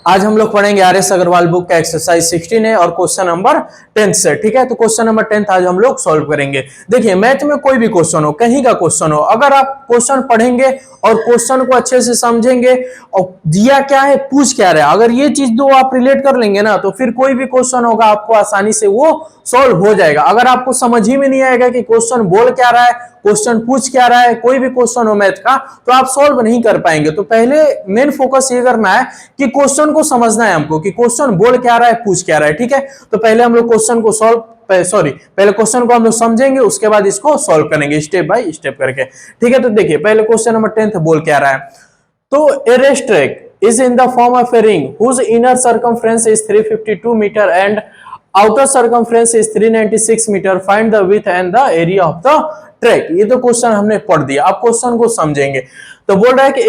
आज हम लोग पढ़ेंगे आर.एस. अग्रवाल बुक का एक्सरसाइज 16 है और क्वेश्चन नंबर 10 से। ठीक है, तो क्वेश्चन नंबर 10 आज हम लोग सॉल्व करेंगे। देखिए, मैथ में कोई भी क्वेश्चन हो, कहीं का क्वेश्चन हो, अगर आप क्वेश्चन पढ़ेंगे और क्वेश्चन को अच्छे से समझेंगे और दिया क्या है, पूछ क्या रहा है, अगर ये चीज दो आप रिलेट कर लेंगे ना, तो फिर कोई भी क्वेश्चन होगा आपको आसानी से वो सॉल्व हो जाएगा। अगर आपको समझ ही में नहीं आएगा कि क्वेश्चन बोल क्या रहा है, क्वेश्चन पूछ क्या रहा है, कोई भी क्वेश्चन हो मैथ का, तो आप सॉल्व नहीं कर पाएंगे। तो पहले मेन फोकस ये करना है कि क्वेश्चन को समझना है हमको कि क्वेश्चन बोल क्या रहा है, पूछ क्या रहा है। ठीक है, तो पहले हम लोग क्वेश्चन को पहले क्वेश्चन को हम लोग समझेंगे, उसके बाद इसको सॉल्व करेंगे स्टेप बाय स्टेप करके। ठीक है, तो देखिए पहले क्वेश्चन नंबर 10 बोल क्या रहा है। तो ए रेस्ट्रेक is in the form of a ring whose inner circumference is 352 meter and outer circumference is 396 meter. Find the width and the area of the track. ये तो क्वेश्चन हमने पढ़ दिया, आप क्वेश्चन को समझेंगे। तो बोल रहा है कि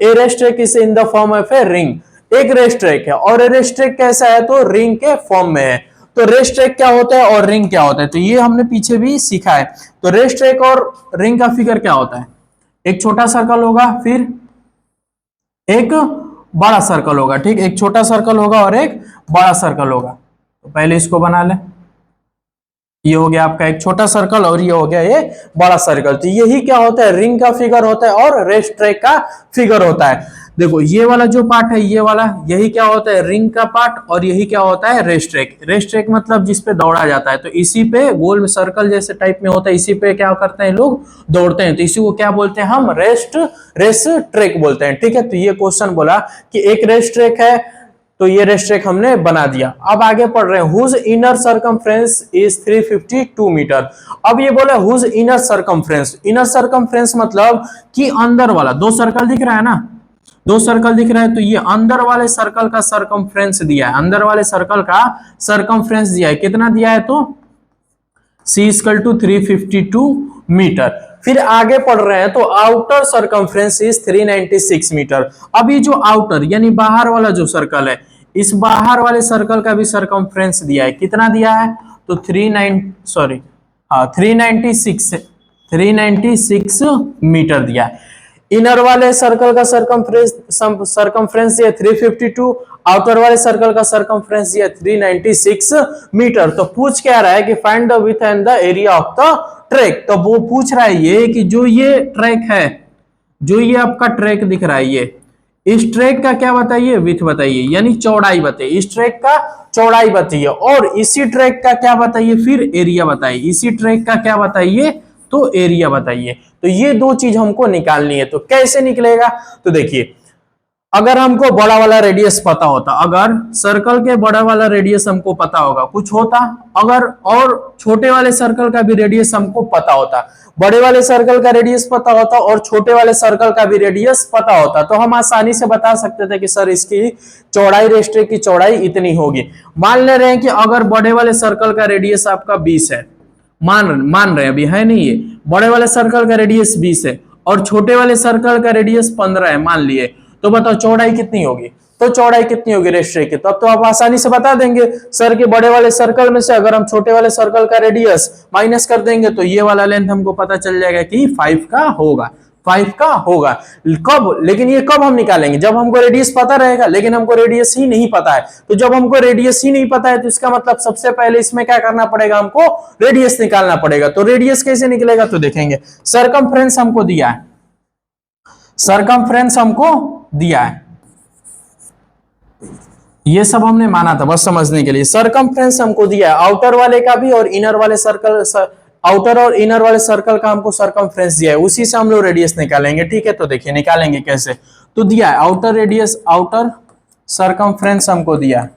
ए रेस्ट्रेक is in the form of a ring. एक रेस्ट्रेक है और ए रेस्ट्रेक कैसा है, तो रिंग के फॉर्म में है। तो रेस्ट्रेक क्या होता है और रिंग क्या होता है, तो ये हमने पीछे भी सीखा है। तो रेस्ट्रेक और रिंग का फिगर क्या होता है, एक छोटा सर्कल होगा, फिर एक बड़ा सर्कल होगा। ठीक, एक छोटा सर्कल होगा और एक बड़ा सर्कल होगा। तो पहले इसको बना ले, ये हो गया आपका एक छोटा सर्कल और ये हो गया ये बड़ा सर्कल। तो यही क्या होता है, रिंग का फिगर होता है और रेस्ट्रेक का फिगर होता है। देखो ये वाला जो पार्ट है, ये वाला, यही क्या होता है, रिंग का पार्ट, और यही क्या होता है, रेस्ट्रेक। रेस्ट्रेक मतलब जिस पे दौड़ा जाता है, तो इसी पे गोल में सर्कल जैसे टाइप में होता है, इसी पे क्या करते हैं लोग, दौड़ते हैं। तो इसी को क्या बोलते हैं हम, रेस ट्रेक बोलते हैं। ठीक है, तो ये क्वेश्चन बोला कि एक रेस ट्रेक है, तो ये रेस्ट्रेक हमने बना दिया। अब आगे पढ़ रहे हैं, whose inner circumference is 352 metre. अब ये बोला whose inner circumference. Inner circumference मतलब कि अंदर वाला, दो सर्कल दिख रहा है ना, दो सर्कल दिख रहा है, तो ये अंदर वाले सर्कल का सर्कमफ्रेंस दिया है, अंदर वाले सर्कल का सर्कमफ्रेंस दिया है। कितना दिया है, तो C इक्वल टू 352 मीटर। फिर आगे पढ़ रहे हैं, तो आउटर सर्कमफ्रेंस इज 396 मीटर। अभी जो आउटर यानी बाहर वाला जो सर्कल है, इस बाहर वाले सर्कल का भी सर्कमफ्रेंस दिया है। कितना दिया है, तो 396 मीटर दिया है। इनर वाले सर्कल का सर्कमफ्रेंस दिया 352, आउटर वाले सर्कल का सर्कमफ्रेंस दिया 396 मीटर। तो पूछ क्या रहा है कि find the width and the area of the track. तो वो पूछ रहा है ये कि जो ये ट्रैक है, जो ये आपका ट्रैक दिख रहा है, ये इस ट्रैक का क्या बताइए, विड्थ बताइए, यानी चौड़ाई बताइए। इस ट्रैक का चौड़ाई बताइए और इसी ट्रैक का क्या बताइए, फिर एरिया बताइए। इसी ट्रैक का क्या बताइए, तो एरिया बताइए। तो ये दो चीज हमको निकालनी है। तो कैसे निकलेगा, तो देखिए, अगर हमको बड़ा वाला रेडियस पता होता, अगर सर्कल के बड़ा वाला रेडियस हमको पता होगा, कुछ होता, अगर और छोटे वाले सर्कल का भी रेडियस हमको पता होता, बड़े वाले सर्कल का रेडियस पता होता और छोटे वाले सर्कल का भी रेडियस पता होता, तो हम आसानी से बता सकते थे कि सर इसकी चौड़ाई, रेस्ट्रेक की चौड़ाई इतनी होगी। मान ले रहे हैं कि अगर बड़े वाले सर्कल का रेडियस आपका 20 है, मान रहे हैं, अभी है नहीं, ये बड़े वाले सर्कल का रेडियस 20 है और छोटे वाले सर्कल का रेडियस 15 है, मान लिए, तो बताओ चौड़ाई कितनी होगी, तो चौड़ाई कितनी होगी रेस्ट्रेक की। तो अब तो आप आसानी से बता देंगे, सर के बड़े वाले सर्कल में से अगर हम छोटे वाले सर्कल का रेडियस माइनस कर देंगे, तो ये वाला लेंथ हमको पता चल जाएगा कि 5 का होगा, 5 का होगा। कब, लेकिन ये कब हम निकालेंगे, जब हमको रेडियस पता रहेगा, लेकिन हमको रेडियस ही नहीं पता है। तो जब हमको रेडियस ही नहीं पता है, तो इसका मतलब सबसे पहले इसमें क्या करना पड़ेगा, हमको रेडियस निकालना पड़ेगा। तो रेडियस कैसे निकलेगा, तो देखेंगे, सर्कमफ्रेंस हमको दिया है, सर्कमफ्रेंस हमको दिया है, ये सब हमने माना था बस समझने के लिए। सर्कमफ्रेंस हमको दिया है आउटर वाले का भी और इनर वाले सर्कल, आउटर और इनर वाले सर्कल का हमको सर्कमफ्रेंस दिया है, उसी से हम लोग रेडियस निकालेंगे। ठीक है, तो देखिए निकालेंगे कैसे। तो दिया है आउटर रेडियस, आउटर सर्कमफ्रेंस हमको दिया है।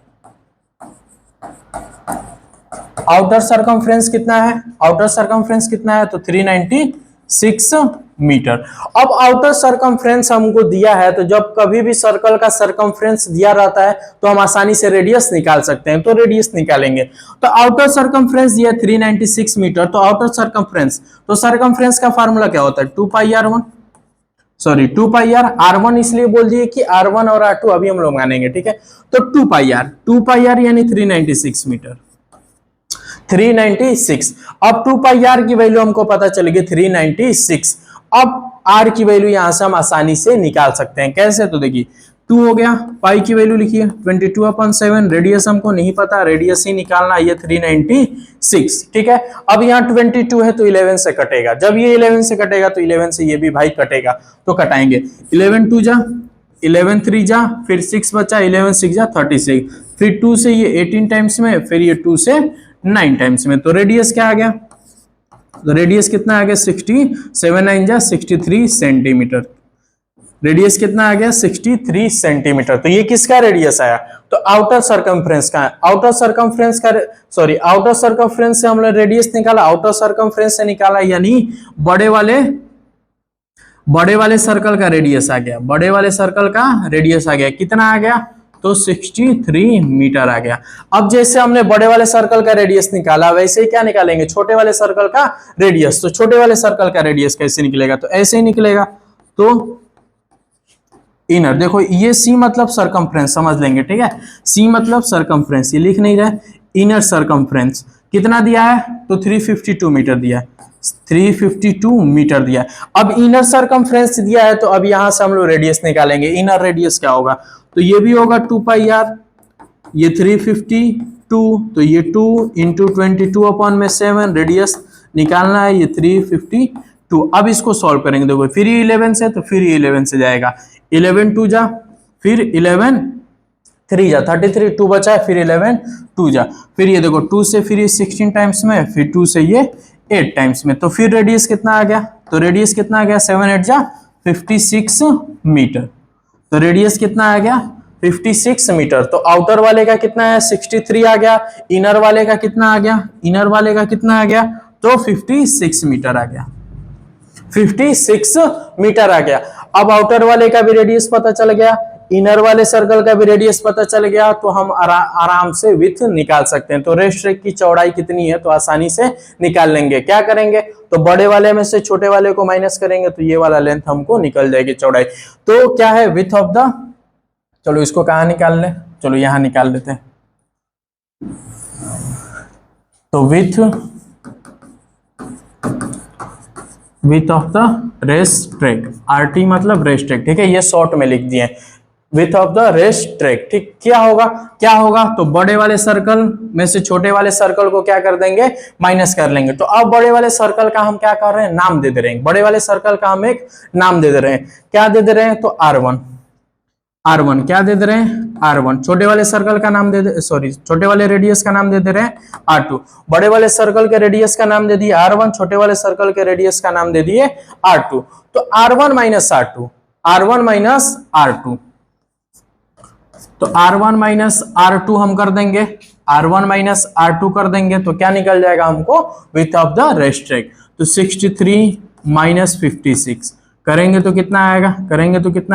आउटर सर्कमफ्रेंस कितना है, आउटर सर्कमफ्रेंस कितना है, तो 396 मीटर। अब आउटर सर्कमफ्रेंस हमको दिया है, तो जब कभी भी सर्कल का सर्कमफ्रेंस दिया रहता है तो हम आसानी से रेडियस निकाल सकते हैं। तो रेडियस निकालेंगे, तो आउटर सर्कमफ्रेंस दिया 396 मीटर, तो आउटर सर्कमफ्रेंस, तो सर्कमफ्रेंस का फार्मूला क्या होता है, 2πr1, सॉरी 2πr, r1 इसलिए बोल दिए कि r1 और r2 अभी हम लोग मानेंगे। ठीक है, तो 2πr यानी 396 मीटर, 396। अब 2πr की वैल्यू हमको पता चलेगी 396। अब r की वैल्यू यहां से हम आसानी से निकाल सकते हैं, कैसे, तो देखिए 2 हो गया। पाई की वैल्यू लिखिए 22/7, रेडियस हमको नहीं पता, रेडियस ही निकालना, ये 396, ठीक है। अब यहाँ 22 है तो 11 से कटेगा, जब ये 11 से कटेगा तो 11 से ये भी भाई कटेगा, तो कटाएंगे 11 2 जा 11 3 जा, फिर 6 बचा, 11 6 जा 36, फिर 2 से ये 18 टाइम्स में, फिर ये 2 से 9 टाइम्स में, तो रेडियस क्या आ गया, तो रेडियस कितना आ गया 60, 7 9 जा 63 सेंटीमीटर, रेडियस कितना आ गया 63 सेंटीमीटर। तो ये किसका रेडियस आया, तो आउटर सर्कमफ्रेंस का, आउटर सर्कमफ्रेंस का, सॉरी आउटर सर्कमफ्रेंस से हमने रेडियस निकाला, आउटर सर्कमफ्रेंस से निकाला, यानी बड़े वाले सर्कल का रेडियस आ गया, बड़े वाले सर्कल का रेडियस आ गया, कितना आ गया, तो 63 मीटर आ गया। अब जैसे हमने बड़े वाले सर्कल का रेडियस निकाला, वैसे ही क्या निकालेंगे, छोटे वाले सर्कल का रेडियस। तो छोटे वाले सर्कल का रेडियस कैसे निकलेगा, तो ऐसे ही निकलेगा, तो इनर, देखो ये सी मतलब सर्कमफ्रेंस समझ लेंगे, ठीक है, सी मतलब सर्कमफ्रेंस, ये लिख नहीं रहे, इनर सर्कमफ्रेंस कितना दिया है, तो 352 मीटर दिया है, 352 मीटर दिया है। अब इनर सर्कमफ्रेंस दिया है, तो अब यहां से हम लोग रेडियस निकालेंगे, इनर रेडियस क्या होगा, तो ये भी होगा 2 पाई आर, ये 352, तो ये 2 इंटू 22/7, रेडियस निकालना है, ये 352। अब इसको सॉल्व करेंगे, देखो फिर 11 से, तो फिर 11 से जाएगा, 11 2 जा, फिर 11 3 जा 33, 2 बचा है, फिर 11 2 जा, फिर ये देखो 2 से फिर ये 16 टाइम्स में, फिर 2 से ये 8 टाइम्स में, तो फिर रेडियस कितना आ गया, तो रेडियस कितना आ गया 7 8 जा 56 मीटर, तो रेडियस कितना आ गया 56 मीटर। तो आउटर वाले का कितना है 63 आ गया, इनर वाले का कितना आ गया, इनर वाले का कितना आ गया, तो 56 मीटर आ गया, 56 मीटर आ गया। अब आउटर वाले का भी रेडियस पता चल गया, इनर वाले सर्कल का भी रेडियस पता चल गया, तो हम आराम से विड्थ निकाल सकते हैं। तो रेस्ट ट्रैक की चौड़ाई कितनी है, तो आसानी से निकाल लेंगे। क्या करेंगे, तो बड़े वाले में से छोटे वाले को माइनस करेंगे, तो ये वाला लेंथ हमको निकल जाएगी चौड़ाई। तो क्या है विड्थ ऑफ द, चलो इसको कहाँ निकाल लें, चलो यहां निकाल लेते हैं। तो width of the rest track, RT मतलब रेस्ट ट्रैक, ठीक है, ये शॉर्ट में लिख दिए, width of the rest track, ठीक। क्या होगा, तो बड़े वाले सर्कल में से छोटे वाले सर्कल को क्या कर देंगे, माइनस कर लेंगे। तो अब बड़े वाले सर्कल का हम क्या कर रहे हैं, नाम दे दे रहे हैं, बड़े वाले सर्कल का हम एक नाम दे दे रहे हैं, क्या दे दे रहे हैं, तो R1 क्या दे दे रहे हैं, R1। छोटे वाले सर्कल का नाम दे दे, सॉरी छोटे वाले रेडियस का नाम दे दे रहे हैं R2। बड़े वाले सर्कल के रेडियस का नाम दे दिए R1, छोटे वाले सर्कल के रेडियस का नाम दे दिए R2। तो R1 minus R2, R1 minus R2, तो R1 माइनस R2 हम कर देंगे, R1 माइनस R2 कर देंगे, तो क्या निकल जाएगा हमको, width of the rest track. तो 63 माइनस 56 करेंगे तो कितना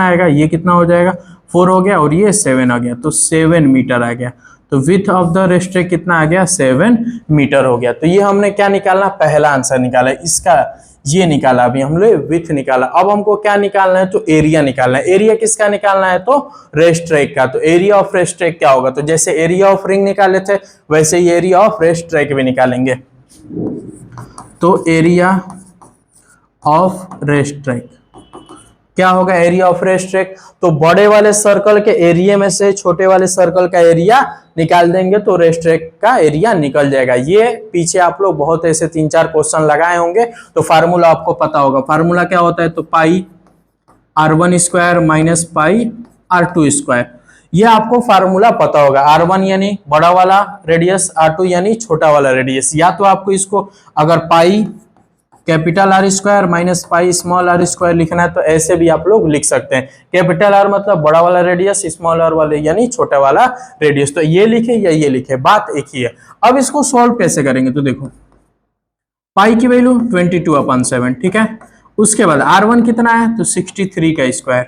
आएगा, ये कितना हो जाएगा 4 हो गया, और ये 7 आ गया, तो 7 मीटर आ गया। तो width of the rest track कितना आ गया, 7 मीटर हो गया। तो ये हमने क्या निकालना, पहला आंसर निकाला, इसका ये निकाला, अभी हम लोग विड्थ निकाला। अब हमको क्या निकालना है, तो एरिया निकालना है। एरिया किसका निकालना है, तो रेस्ट ट्रैक का। तो एरिया ऑफ रेस्ट ट्रैक क्या होगा, तो जैसे एरिया ऑफ रिंग निकाले थे, वैसे ही एरिया ऑफ रेस्ट ट्रैक भी निकालेंगे। तो एरिया ऑफ रेस्ट ट्रैक क्या होगा, एरिया ऑफ रेस्ट ट्रैक, तो बड़े वाले सर्कल के एरिया में से छोटे वाले सर्कल का एरिया निकाल देंगे, तो रेस्ट ट्रैक का एरिया निकल जाएगा। ये पीछे आप लोग बहुत ऐसे 3-4 क्वेश्चन लगाए होंगे, तो फार्मूला आपको पता होगा। फार्मूला क्या होता है, तो पाई R1 square minus pi R2 square, ये आपको फार्मूला पता होगा। R1 यानी बड़ा वाला रेडियस, R2 यानी छोटा वाला रेडियस। या तो आपको इसको अगर pi capital R square minus pi small r square लिखना है, तो ऐसे भी आप लोग लिख सकते हैं। कैपिटल R मतलब बड़ा वाला रेडियस, स्मॉल r वाले यानी छोटा वाला रेडियस। तो ये लिखे या ये लिखे, बात एक ही है। अब इसको सॉल्व कैसे करेंगे, तो देखो पाई की वैल्यू 22/7, ठीक है। उसके बाद R1 कितना है, तो 63 का स्क्वायर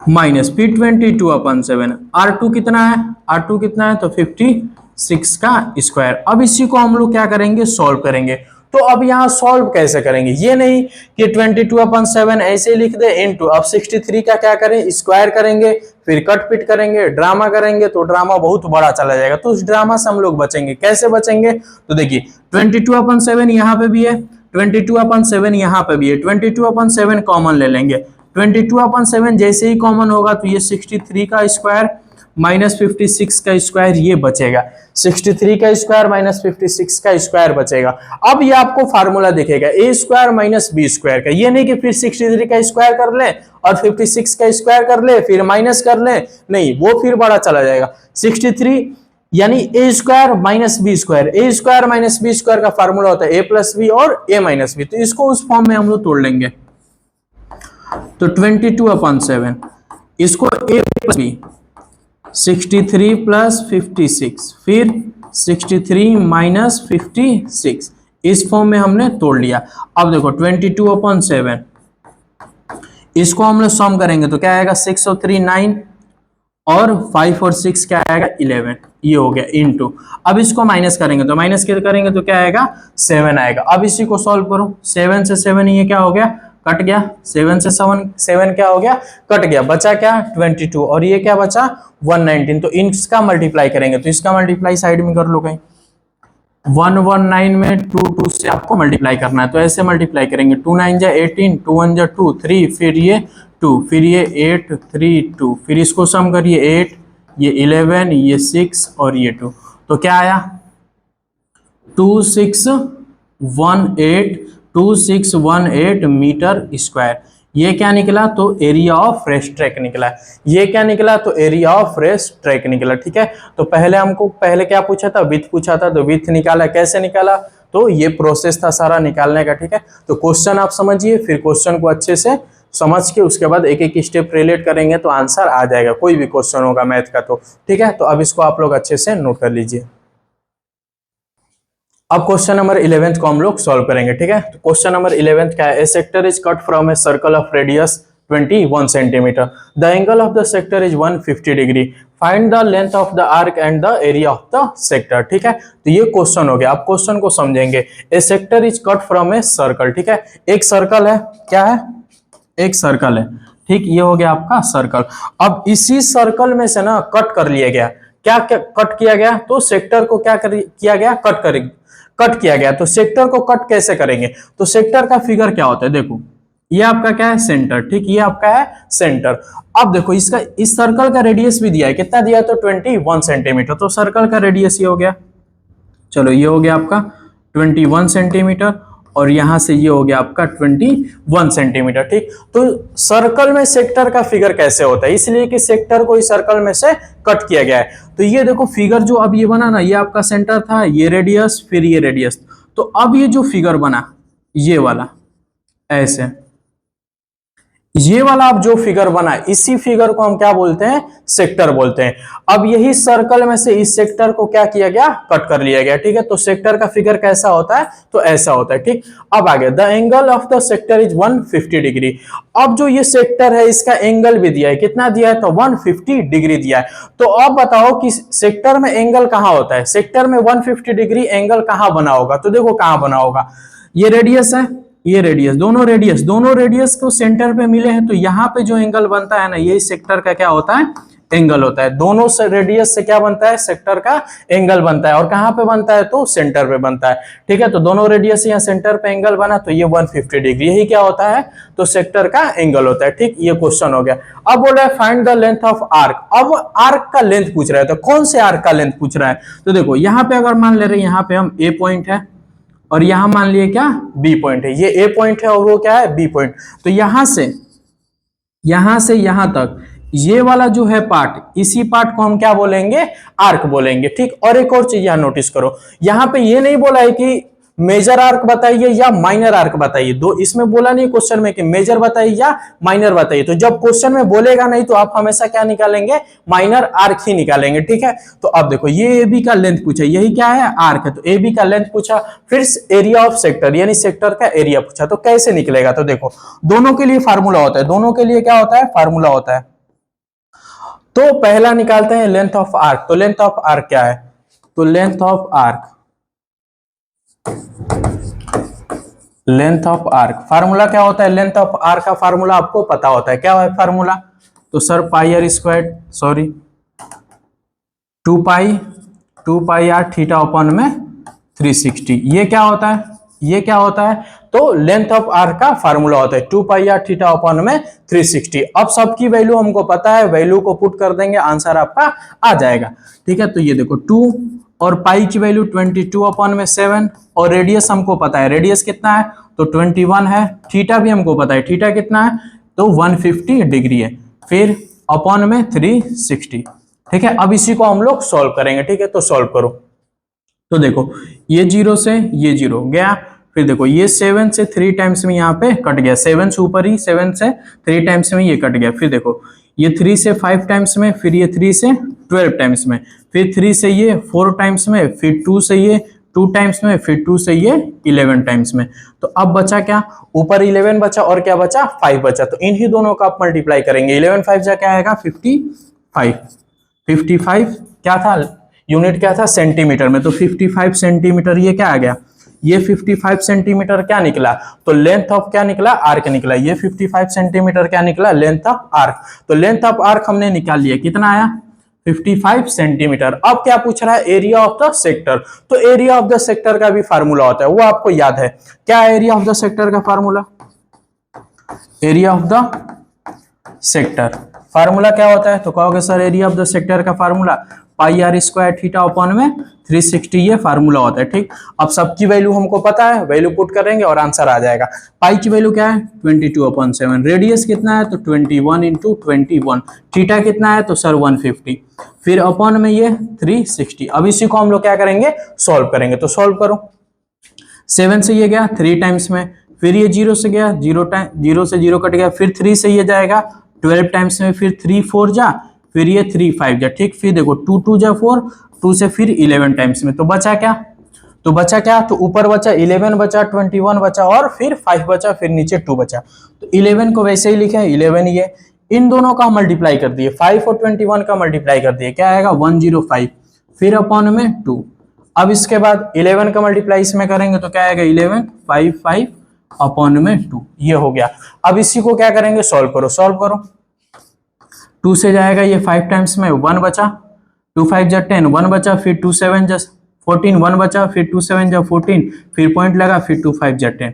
माइनस फिर 22/7, R2 कितना है, R2 कितना है, तो 56 का स्क्वायर। अब इसी को हम लोग क्या करेंगे, सॉल्व करेंगे। तो अब यहाँ सॉल्व कैसे करेंगे, ये नहीं कि 22/7 ऐसे लिख दे इनटू, अब 63 का क्या करें, स्क्वायर करेंगे, फिर कट पिट करेंगे, ड्रामा करेंगे, तो ड्रामा बहुत बड़ा चला जाएगा। तो उस ड्रामा से हम लोग बचेंगे। कैसे बचेंगे, तो देखिए 22/7 यहाँ पे भी है, 22/7 यहाँ पे भी है, 22/7 कॉमन ले लेंगे, 22/7 जैसे ही कॉमन होगा तो ये 63 का स्क्वायर माइनस 56 का स्क्वायर ये बचेगा, 63 का स्क्वायर माइनस 56 का स्क्वायर बचेगा। अब ये आपको फार्मूला दिखेगा ए स्क्वायर माइनस बी स्क्वायर का, ये नहीं कि फिर 63 का स्क्वायर कर ले और 56 का स्क्वायर कर ले फिर माइनस कर ले, नहीं वो फिर बड़ा चला जाएगा। 63 यानी ए स्क्वायर माइनस बी स्क्वायर, ए स्क्वायर माइनस बी स्क्वायर का फार्मूला होता है ए प्लस बी और ए माइनस बी, तो इसको उस फॉर्म में हम लोग तोड़ लेंगे। तो 22/7 इसको ए प्लस बी 63 प्लस 56 फिर 63 माइनस 56 इस फॉर्म में हमने तोड़ लिया। अब देखो 22/7 इसको हम लोग सम करेंगे तो क्या आएगा 6 और 3 9 और 5 और 6 क्या आएगा 11, ये हो गया इनटू। अब इसको माइनस करेंगे तो माइनस करेंगे तो क्या आएगा 7 आएगा। अब इसी को सॉल्व करो, 7 से 7 ये क्या हो गया कट गया, 7 से 7 क्या हो गया कट गया, बचा क्या 22 और ये क्या बचा 119। तो इसका मल्टीप्लाई करेंगे तो इसका मल्टीप्लाई साइड में कर लो कहीं, 119 में 2 से आपको मल्टीप्लाई करना है तो ऐसे मल्टीप्लाई करेंगे 2 9 जा 18 2 1 जा 2 3 फिर ये 2 फिर ये 8 3 2 फिर इसको सम करिए 8 ये 11 ये 6 और ये 2 तो क्या आया 2618 मीटर स्क्वायर। ये क्या निकला तो एरिया ऑफ रेस्ट ट्रैक निकला, ये क्या निकला तो एरिया ऑफ रेस्ट ट्रैक निकला। ठीक है, तो पहले क्या पूछा था विड्थ पूछा था तो विड्थ निकाला, कैसे निकाला तो ये प्रोसेस था सारा निकालने का। ठीक है, तो क्वेश्चन आप समझिए, फिर क्वेश्चन को अच्छे से समझ के उसके बाद एक एक स्टेप रिलेट करेंगे तो आंसर आ जाएगा, कोई भी क्वेश्चन होगा मैथ का तो। ठीक है, तो अब इसको आप लोग अच्छे से नोट कर लीजिए। अब क्वेश्चन नंबर 11 को हम लोग सॉल्व करेंगे। ठीक है, तो क्वेश्चन नंबर 11 क्या है, a sector is cut from a circle of radius 21 centimeter, the angle of the sector is 150 degree, find the length of the arc and the area of the sector. ठीक है, तो ये question हो गया। आप question को समझेंगे, a sector is cut from a circle. ठीक है, एक सर्कल है, क्या है एक सर्कल है। ठीक, ये हो गया आपका सर्कल। अब इसी सर्कल में से ना कट कर लिया गया, क्या कट किया गया तो सेक्टर को क्या किया गया कट किया गया। तो सेक्टर को कट कैसे करेंगे तो सेक्टर का फिगर क्या होता है, देखो ये आपका क्या है सेंटर। ठीक, ये आपका है सेंटर। अब देखो इसका इस सर्कल का रेडियस भी दिया है, कितना दिया है तो 21 सेंटीमीटर, तो सर्कल का रेडियस ये हो गया, चलो ये हो गया आपका 21 सेंटीमीटर और यहां से ये हो गया आपका 21 सेंटीमीटर। ठीक, तो सर्कल में सेक्टर का फिगर कैसे होता है, इसलिए कि सेक्टर को इस सर्कल में से कट किया गया है। तो ये देखो फिगर जो अब ये बना ना, ये आपका सेंटर था, ये रेडियस फिर ये रेडियस, तो अब ये जो फिगर बना ये वाला ऐसे, ये वाला अब जो फिगर बना इसी फिगर को हम क्या बोलते हैं सेक्टर बोलते हैं। अब यही सर्कल में से इस सेक्टर को क्या किया गया कट कर लिया गया। ठीक है, तो सेक्टर का फिगर कैसा होता है तो ऐसा होता है। ठीक, अब आगे the angle of the sector is 150 degree. अब जो ये सेक्टर है इसका एंगल भी दिया है, कितना दिया है तो 150 डिग्री दिया है। तो अब बताओ कि सेक्टर में एंगल कहां होता है, सेक्टर में 150 डिग्री एंगल कहां बना होगा, तो देखो कहां बना होगा, ये रेडियस है ये रेडियस, दोनों रेडियस को सेंटर पे मिले हैं तो यहाँ पे जो एंगल बनता है ना ये सेक्टर का क्या होता है एंगल होता है। दोनों से रेडियस से क्या बनता है सेक्टर का एंगल बनता है, और कहाँ पे बनता है तो सेंटर पे बनता है। ठीक है, तो दोनों रेडियस यहाँ सेंटर पे एंगल बना तो ये 150 डिग्री, यही क्या होता है तो सेक्टर का एंगल होता है। ठीक, ये क्वेश्चन हो गया। अब बोल रहा है find the length of arc. अब आर्क का लेंथ पूछ रहा है, तो कौन से आर्क का लेंथ पूछ रहा है, तो देखो यहाँ पे अगर मान ले रहे हैं यहाँ पे हम ए पॉइंट है और यहां मान लिए क्या बी पॉइंट है, ये ए पॉइंट है और वो क्या है बी पॉइंट, तो यहां से यहां तक ये वाला जो है पार्ट, इसी पार्ट को हम क्या बोलेंगे आर्क बोलेंगे। ठीक, और एक और चीज यहां नोटिस करो, यहां पे ये नहीं बोला है कि मेजर आर्क बताइए या माइनर आर्क बताइए, दो इसमें बोला नहीं क्वेश्चन में कि मेजर बताइए या माइनर बताइए। तो जब क्वेश्चन में बोलेगा नहीं तो आप हमेशा क्या निकालेंगे माइनर आर्क ही निकालेंगे। ठीक है, तो अब देखो ये ए बी का लेंथ पूछा, यही क्या है आर्क है, तो ए बी का लेंथ पूछा, फिर एरिया ऑफ सेक्टर यानी सेक्टर का एरिया पूछा, तो कैसे निकलेगा, तो देखो दोनों के लिए फार्मूला होता है, दोनों के लिए क्या होता है फार्मूला होता है। तो पहला निकालते हैं लेंथ ऑफ आर्क, तो लेंथ ऑफ आर्क क्या है, तो लेंथ ऑफ आर्क फार्मूला क्या होता है, लेंथ ऑफ आर्क का फार्मूला आपको पता होता है, क्या है फार्मूला, तो sir pi R square 2 pi R theta upon में 360, ये क्या होता है ये क्या होता है, तो लेंथ ऑफ आर्क का फार्मूला होता है 2 पाई आर थीटा अपॉन में 360। अब सबकी वैल्यू हमको पता है, वैल्यू को पुट कर देंगे, आंसर आपका आ जाएगा। ठीक है, तो ये देखो 2 और पाई की वैल्यू 22 अपॉन में 7, और रेडियस हमको पता है, रेडियस कितना है तो 21 है, थीटा भी हमको पता है, थीटा कितना है तो 150 डिग्री है, फिर अपॉन में 360। ठीक है, अब इसी को हम लोग सॉल्व करेंगे। ठीक है, तो सॉल्व करो। तो देखो ये 0 से ये 0 गया, फिर देखो ये 7 से 3 टाइम्स में यहाँ पे कट गया, 7 से ऊपर ही 7 से 3 टाइम्स में ये कट गया, फिर देखो ये 3 से 5 टाइम्स में, फिर ये 3 से 12 टाइम्स में, फिर 3 से ये 4 टाइम्स में, फिर 2 से ये 2 टाइम्स में, फिर 2 से ये 11 टाइम्स में। तो अब बचा क्या, ऊपर 11 बचा और क्या बचा 5 बचा, तो इन्हीं दोनों का आप मल्टीप्लाई करेंगे। 11 5 जा क्या आएगा 55, 55 क्या था यूनिट क्या था सेंटीमीटर में, तो 55 सेंटीमीटर ये क्या आ गया, ये 55 सेंटीमीटर क्या निकला, तो लेंथ ऑफ क्या निकला आर्क निकला, ये 55 सेंटीमीटर क्या निकला लेंथ ऑफ आर्क। तो लेंथ ऑफ आर्क हमने निकाल लिया, कितना आया 55 सेंटीमीटर। अब क्या पूछ रहा है एरिया ऑफ द सेक्टर, तो एरिया ऑफ द सेक्टर का भी फार्मूला होता है, वो आपको याद है क्या, एरिया ऑफ द सेक्टर का formula, area of the sector formula क्या होता है, तो कहोगे sir area of the sector का formula pi R square theta upon में 360 ये फार्मूला होता है। ठीक, अब सबकी वैल्यू हमको पता है, वैल्यू पुट करेंगे और आंसर आ जाएगा। पाई की वैल्यू क्या है 22/7, रेडियस कितना है तो 21 इंटू 21, थीटा कितना है तो सर 150, फिर अपॉन में ये 360। अब इसी को हम लोग क्या करेंगे सॉल्व करेंगे, तो सॉल्व करो। 7 से ये गया 3 टाइम्स में, फिर ये 0 से गया 0 से 0 कट गया, फिर 3 से ये जाएगा 12 टाइम्स में, फिर 3 4 जा, फिर ये 3 5 जा। ठीक, फिर देखो 2 2 जा 4, 2 से फिर 11 टाइम्स में, तो बचा क्या, तो बचा क्या, तो ऊपर बचा 11 बचा, 21 बचा और फिर 5 बचा, फिर नीचे 2 बचा। तो 11 को वैसे ही लिखे 11 ये, इन दोनों का मल्टीप्लाई कर दिए, 5 और 21 का मल्टीप्लाई कर दिए, क्या आएगा 105, फिर अपॉन में 2। अब इसके बाद 11 का मल्टीप्लाई इसमें करेंगे तो क्या आएगा 11 5 5 अपॉन में 2, ये हो गया। अब इसी को क्या करेंगे सॉल्व करो, सॉल्व करो। 2 से जाएगा ये 5 टाइम्स में 1 बचा, 2 5 जा 10 1 बचा, फिर 2 7 जा 14 1 बचा, फिर 2 7 जा 14, फिर पॉइंट लगा, फिर 2 5 जा 10,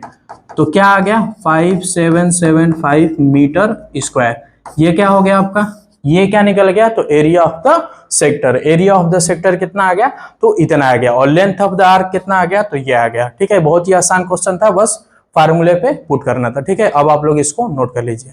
तो क्या आ गया 5775 मीटर स्क्वायर। ये क्या हो गया आपका, ये क्या निकल गया, तो area of the sector, area of the sector कितना आ गया तो इतना आ गया, और लेंथ ऑफ द आर्क कितना आ गया तो ये आ गया। ठीक है, बहुत ही आसान क्वेश्चन था, बस फार्मूले पे पुट करना था। ठीक है, अब आप लोग इसको नोट कर लीजिए।